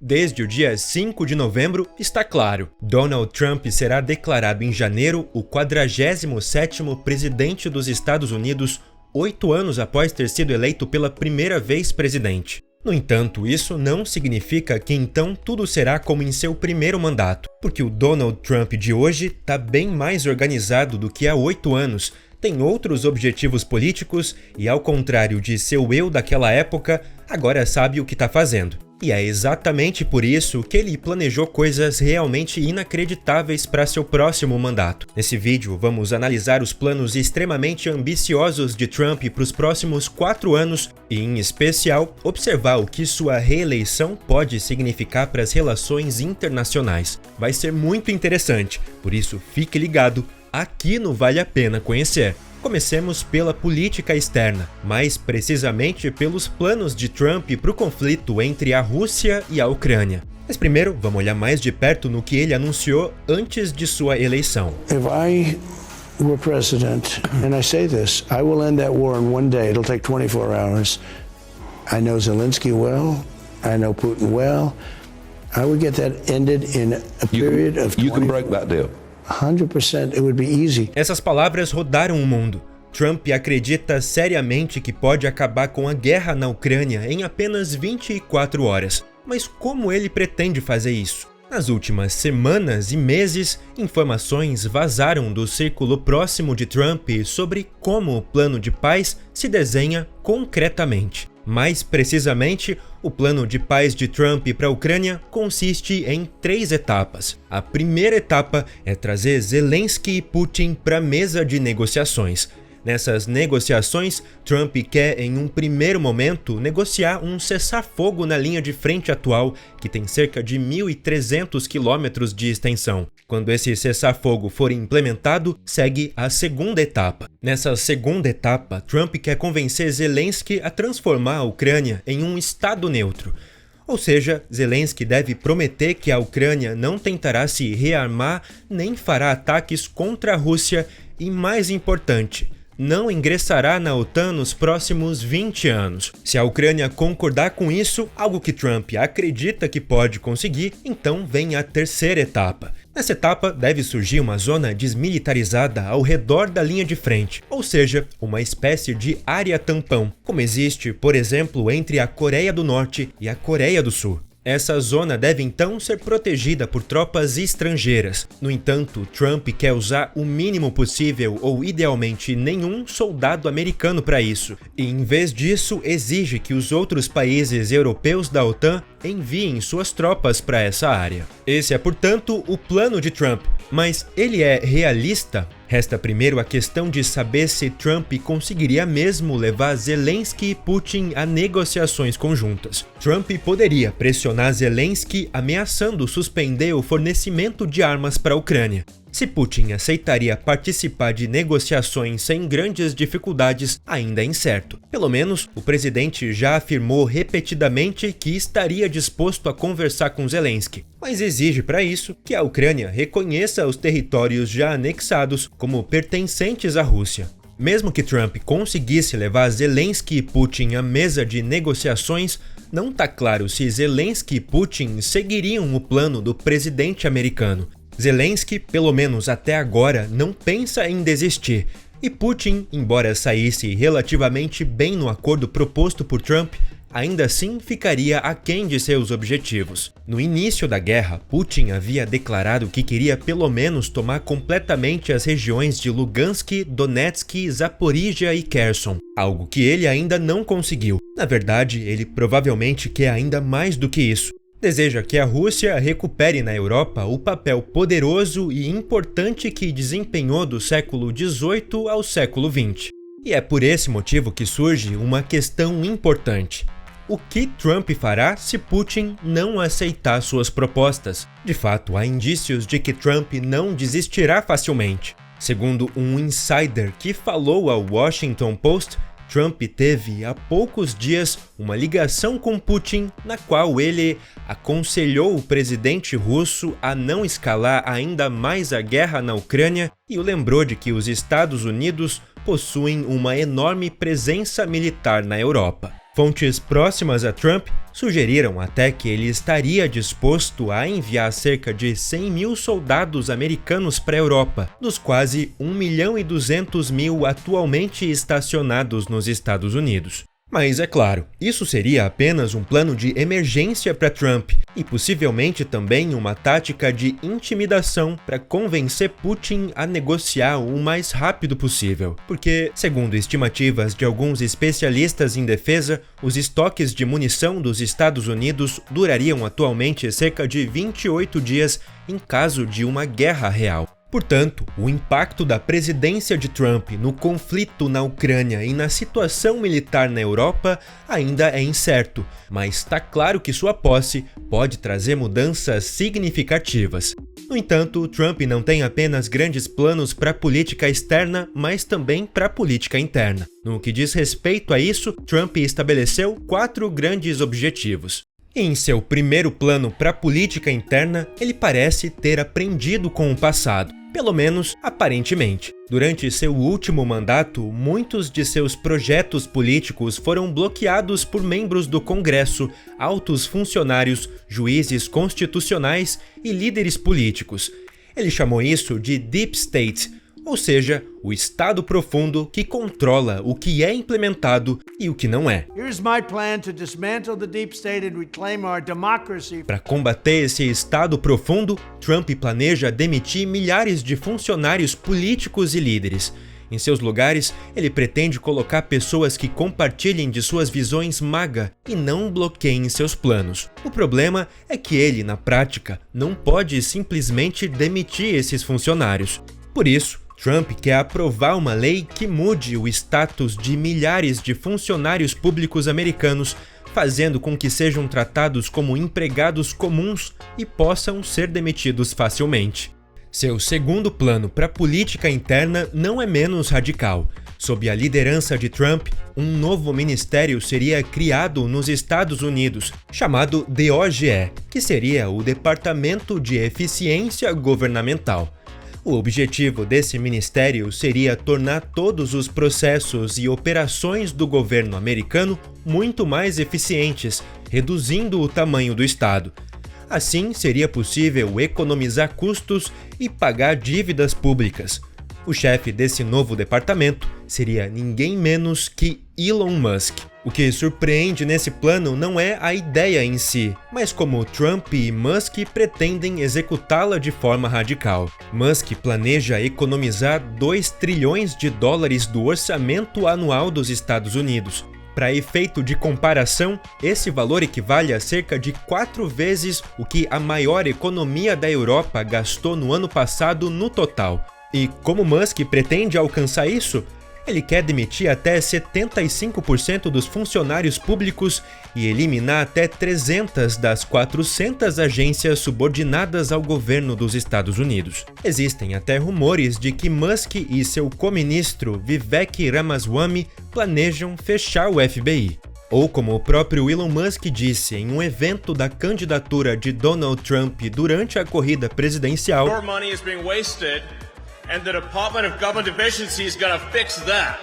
Desde o dia 5 de novembro, está claro, Donald Trump será declarado em janeiro o 47º presidente dos Estados Unidos, 8 anos após ter sido eleito pela primeira vez presidente. No entanto, isso não significa que então tudo será como em seu primeiro mandato, porque o Donald Trump de hoje está bem mais organizado do que há 8 anos, tem outros objetivos políticos e, ao contrário de seu eu daquela época, agora sabe o que está fazendo. E é exatamente por isso que ele planejou coisas realmente inacreditáveis para seu próximo mandato. Nesse vídeo, vamos analisar os planos extremamente ambiciosos de Trump para os próximos 4 anos e, em especial, observar o que sua reeleição pode significar para as relações internacionais. Vai ser muito interessante, por isso fique ligado, aqui no Vale a Pena Conhecer. Comecemos pela política externa, mais precisamente pelos planos de Trump para o conflito entre a Rússia e a Ucrânia. Mas primeiro, vamos olhar mais de perto no que ele anunciou antes de sua eleição. If I were president, and I say this, I will end that war in one day. It'll take 24 hours. I know Zelensky well. I know Putin well. I would get that ended in a period of 24 hours. You can break that deal. 100%, it would be easy. Essas palavras rodaram o mundo. Trump acredita seriamente que pode acabar com a guerra na Ucrânia em apenas 24 horas. Mas como ele pretende fazer isso? Nas últimas semanas e meses, informações vazaram do círculo próximo de Trump sobre como o plano de paz se desenha concretamente. Mais precisamente, o plano de paz de Trump para a Ucrânia consiste em 3 etapas. A primeira etapa é trazer Zelensky e Putin para a mesa de negociações. Nessas negociações, Trump quer, em um primeiro momento, negociar um cessar-fogo na linha de frente atual, que tem cerca de 1.300 quilômetros de extensão. Quando esse cessar-fogo for implementado, segue a segunda etapa. Nessa segunda etapa, Trump quer convencer Zelensky a transformar a Ucrânia em um estado neutro. Ou seja, Zelensky deve prometer que a Ucrânia não tentará se rearmar nem fará ataques contra a Rússia e, mais importante, não ingressará na OTAN nos próximos 20 anos. Se a Ucrânia concordar com isso, algo que Trump acredita que pode conseguir, então vem a terceira etapa. Nessa etapa, deve surgir uma zona desmilitarizada ao redor da linha de frente, ou seja, uma espécie de área tampão, como existe, por exemplo, entre a Coreia do Norte e a Coreia do Sul. Essa zona deve então ser protegida por tropas estrangeiras. No entanto, Trump quer usar o mínimo possível ou idealmente nenhum soldado americano para isso. E em vez disso, exige que os outros países europeus da OTAN enviem suas tropas para essa área. Esse é, portanto, o plano de Trump. Mas ele é realista? Resta primeiro a questão de saber se Trump conseguiria mesmo levar Zelensky e Putin a negociações conjuntas. Trump poderia pressionar Zelensky ameaçando suspender o fornecimento de armas para a Ucrânia. Se Putin aceitaria participar de negociações sem grandes dificuldades, ainda é incerto. Pelo menos, o presidente já afirmou repetidamente que estaria disposto a conversar com Zelensky, mas exige para isso que a Ucrânia reconheça os territórios já anexados como pertencentes à Rússia. Mesmo que Trump conseguisse levar Zelensky e Putin à mesa de negociações, não está claro se Zelensky e Putin seguiriam o plano do presidente americano. Zelensky, pelo menos até agora, não pensa em desistir, e Putin, embora saísse relativamente bem no acordo proposto por Trump, ainda assim ficaria aquém de seus objetivos. No início da guerra, Putin havia declarado que queria pelo menos tomar completamente as regiões de Lugansk, Donetsk, Zaporizhia e Kherson, algo que ele ainda não conseguiu. Na verdade, ele provavelmente quer ainda mais do que isso. Deseja que a Rússia recupere na Europa o papel poderoso e importante que desempenhou do século XVIII ao século XX. E é por esse motivo que surge uma questão importante. O que Trump fará se Putin não aceitar suas propostas? De fato, há indícios de que Trump não desistirá facilmente. Segundo um insider que falou ao Washington Post, Trump teve há poucos dias uma ligação com Putin na qual ele aconselhou o presidente russo a não escalar ainda mais a guerra na Ucrânia e o lembrou de que os Estados Unidos possuem uma enorme presença militar na Europa. Fontes próximas a Trump sugeriram até que ele estaria disposto a enviar cerca de 100 mil soldados americanos para a Europa, dos quase 1.200.000 atualmente estacionados nos Estados Unidos. Mas é claro, isso seria apenas um plano de emergência para Trump e possivelmente também uma tática de intimidação para convencer Putin a negociar o mais rápido possível. Porque, segundo estimativas de alguns especialistas em defesa, os estoques de munição dos Estados Unidos durariam atualmente cerca de 28 dias em caso de uma guerra real. Portanto, o impacto da presidência de Trump no conflito na Ucrânia e na situação militar na Europa ainda é incerto, mas está claro que sua posse pode trazer mudanças significativas. No entanto, Trump não tem apenas grandes planos para a política externa, mas também para a política interna. No que diz respeito a isso, Trump estabeleceu 4 grandes objetivos. Em seu primeiro plano para a política interna, ele parece ter aprendido com o passado, pelo menos aparentemente. Durante seu último mandato, muitos de seus projetos políticos foram bloqueados por membros do Congresso, altos funcionários, juízes constitucionais e líderes políticos. Ele chamou isso de Deep State, ou seja, o Estado profundo que controla o que é implementado e o que não é. Para combater esse Estado profundo, Trump planeja demitir milhares de funcionários políticos e líderes. Em seus lugares, ele pretende colocar pessoas que compartilhem de suas visões MAGA e não bloqueiem seus planos. O problema é que ele, na prática, não pode simplesmente demitir esses funcionários. Por isso, Trump quer aprovar uma lei que mude o status de milhares de funcionários públicos americanos, fazendo com que sejam tratados como empregados comuns e possam ser demitidos facilmente. Seu segundo plano para a política interna não é menos radical. Sob a liderança de Trump, um novo ministério seria criado nos Estados Unidos, chamado DOGE, que seria o Departamento de Eficiência Governamental. O objetivo desse ministério seria tornar todos os processos e operações do governo americano muito mais eficientes, reduzindo o tamanho do Estado. Assim, seria possível economizar custos e pagar dívidas públicas. O chefe desse novo departamento seria ninguém menos que Elon Musk. O que surpreende nesse plano não é a ideia em si, mas como Trump e Musk pretendem executá-la de forma radical. Musk planeja economizar 2 trilhões de dólares do orçamento anual dos Estados Unidos. Para efeito de comparação, esse valor equivale a cerca de 4 vezes o que a maior economia da Europa gastou no ano passado no total. E como Musk pretende alcançar isso? Ele quer demitir até 75% dos funcionários públicos e eliminar até 300 das 400 agências subordinadas ao governo dos Estados Unidos. Existem até rumores de que Musk e seu co-ministro Vivek Ramaswamy planejam fechar o FBI. Ou como o próprio Elon Musk disse em um evento da candidatura de Donald Trump durante a corrida presidencial: "Your money is being wasted. And the Department of Government Efficiency is going to fix that.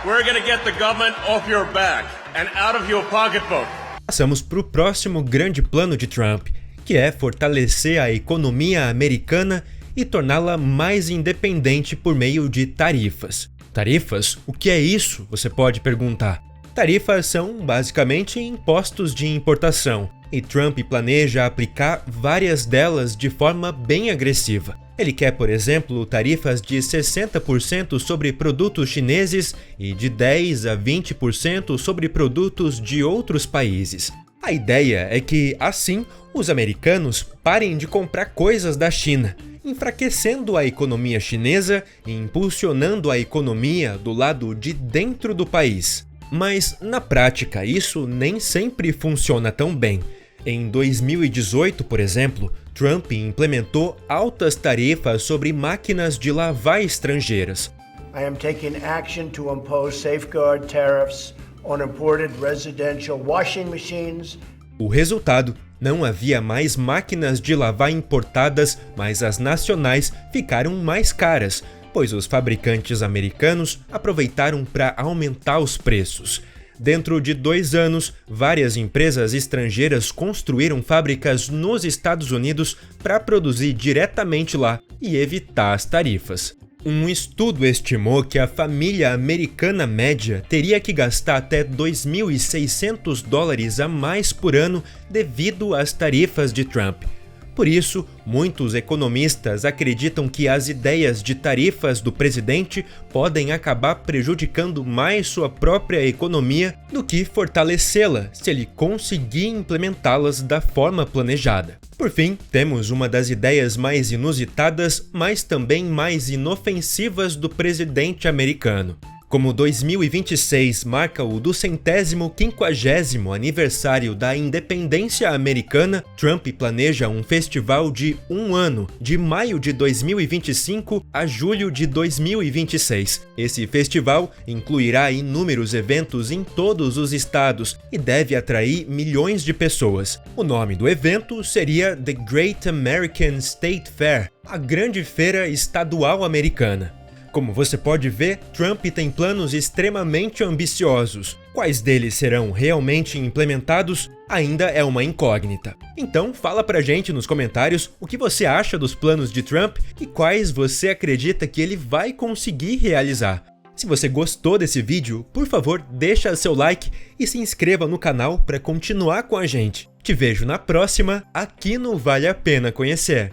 We're going to get the government off your back and out of your pocketbook." Passamos para o próximo grande plano de Trump, que é fortalecer a economia americana e torná-la mais independente por meio de tarifas. Tarifas? O que é isso? Você pode perguntar. Tarifas são basicamente impostos de importação, e Trump planeja aplicar várias delas de forma bem agressiva. Ele quer, por exemplo, tarifas de 60% sobre produtos chineses e de 10 a 20% sobre produtos de outros países. A ideia é que, assim, os americanos parem de comprar coisas da China, enfraquecendo a economia chinesa e impulsionando a economia do lado de dentro do país. Mas, na prática, isso nem sempre funciona tão bem. Em 2018, por exemplo, Trump implementou altas tarifas sobre máquinas de lavar estrangeiras. I am taking action to impose safeguard tariffs on imported residential washing machines. O resultado: não havia mais máquinas de lavar importadas, mas as nacionais ficaram mais caras. pois os fabricantes americanos aproveitaram para aumentar os preços. Dentro de 2 anos, várias empresas estrangeiras construíram fábricas nos Estados Unidos para produzir diretamente lá e evitar as tarifas. Um estudo estimou que a família americana média teria que gastar até $2.600 a mais por ano devido às tarifas de Trump. Por isso, muitos economistas acreditam que as ideias de tarifas do presidente podem acabar prejudicando mais sua própria economia do que fortalecê-la se ele conseguir implementá-las da forma planejada. Por fim, temos uma das ideias mais inusitadas, mas também mais inofensivas do presidente americano. Como 2026 marca o 250º aniversário da independência americana, Trump planeja um festival de 1 ano, de maio de 2025 a julho de 2026. Esse festival incluirá inúmeros eventos em todos os estados e deve atrair milhões de pessoas. O nome do evento seria The Great American State Fair, a Grande Feira Estadual Americana. Como você pode ver, Trump tem planos extremamente ambiciosos. Quais deles serão realmente implementados ainda é uma incógnita. Então fala pra gente nos comentários o que você acha dos planos de Trump e quais você acredita que ele vai conseguir realizar. Se você gostou desse vídeo, por favor, deixa seu like e se inscreva no canal para continuar com a gente. Te vejo na próxima, aqui no Vale a Pena Conhecer.